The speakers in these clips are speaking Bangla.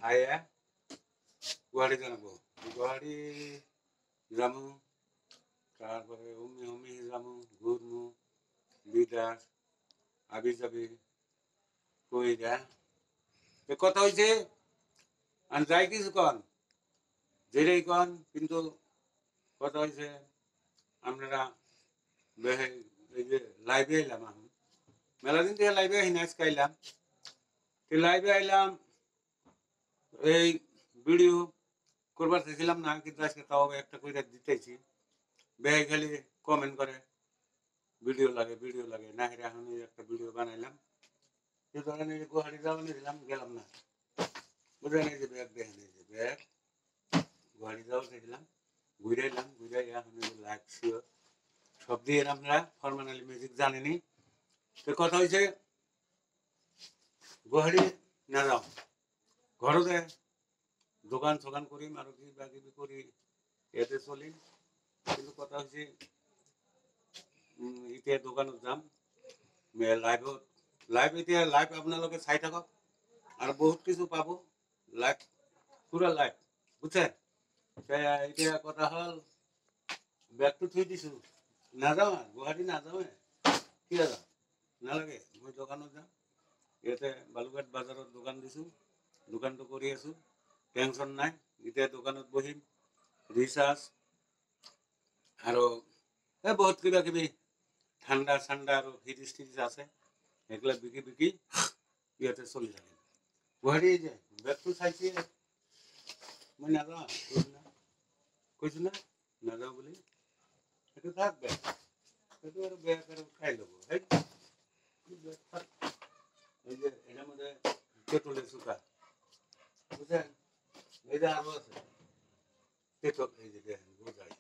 খাইয়া গুয়াহাটি জানাবো গুয়াহাটি যামু তারপরে অমি যামু ঘুরমু বিদাস আবি যাবি কইরা কথা হয়েছে আর যাই কিছু কন যেটাই কন কিন্তু কথা হয়েছে আপনারা এই যে লাইভে এলাম আমি মেলা দিন থেকে লাইভে আইন আজকে আইলাম লাইভে আইলাম এই ভিডিও করবার চাইছিলাম না কিন্তু আজকে তাও একটা কইরা দিতেছি বেহাই খালি কমেন্ট করে ভিডিও লাগে না হেরে এখন একটা ভিডিও বানাইলাম সে ধরেন এই যে গুয়াহাটি যাওয়া দিলাম গেলাম না বুঝলেন এই যে ব্যাগ দেখেন এই যে ব্যাগ গুয়াহাটি যাওয়া চাইছিলাম ঘুরে এলাম ঘুরে এখন লাইভ শিওর সব দিয়ে আমরা ফরমানালি মিউজিক জানেনি তো কথা হয়েছে গুয়াহাটি না যাও ঘরও দেয় দোকান সোকান করি মারুতি বাকি করি এতে চলি কিন্তু কথা হচ্ছে এতিয়া দোকানত যাম লাইভ এতিয়া লাইভ আপোনালোকে চাই থাকক আৰু বহুত কিছু পাব লাইভ পুৰা লাইভ বুঝছে এতিয়া কথা হ'ল বেগটো থৈ দিছো নাযাওঁ গুৱাহাটী নাযাওঁ কি যাওঁ নালাগে মই দোকানত যাম ইয়াতে বালুঘাট বাজাৰত দোকান দিছো দোকানটো কৰি আছো টেনশ্যন নাই এতিয়া দোকানত বহিম ৰিচাৰ্জ আৰু বহুত কিবা কিবি ঠাণ্ডা ঠাণ্ডা আৰু ফ্ৰিজ ট্ৰিজ আছে সেইবিলাক বিকি ইয়াতে চলি থাকে গুৱাহাটী যে বেগটো চাইছে মই নাযাওঁ কৈছো না নাযাওঁ বুলি সেইটো থাক বেগ সেইটো আৰু বেগ আৰু খাই ল'ব এই যে এটার মধ্যে পেট্রোলের সুতা বুঝছেন এই যে আরো আছে পেট্রোল এই যে দেখেন বোঝাই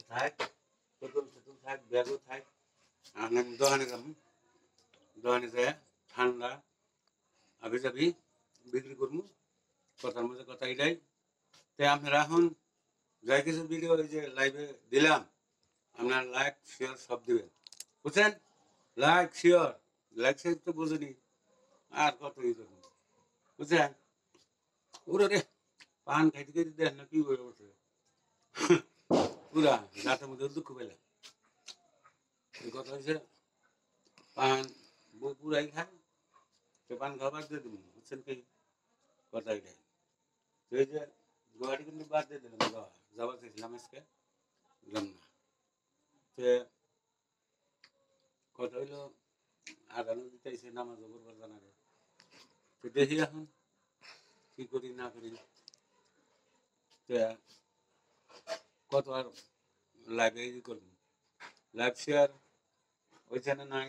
থাক পেট্রোল থাক ব্যাগও থাক আমি দোকানে যাবো দোকানে যায় ঠান্ডা আগে যাবি বিক্রি করবো কথার মধ্যে কথা এটাই তাই আপনারা এখন যাই কিছু ভিডিও এই যে লাইভে দিলাম আপনার লাইক শেয়ার সব দিবেন বুঝছেন লাইক শেয়ার তো বোঝেনি আর কত বুঝছেন ওরা রে পান খাইতে খাইতে দেখ না কি হয়ে বসে পুরা গাছের মধ্যে দুঃখ পেলাম কথা হচ্ছে পান পুরাই খায় সে পান খাবার দিয়ে দেবেন বুঝছেন কি কথা এটাই সেই যে গুয়াহাটি কিন্তু বাদ দিয়ে দিলাম যাওয়া চাইছিলাম আজকে গেলাম না সে কথা হইলো আগানো দিতেছে নামাজ করবার জানারে তো দেখি এখন কি করি না করি কত আর লাইভে করবো লাইভ শেয়ার ওইখানে নাই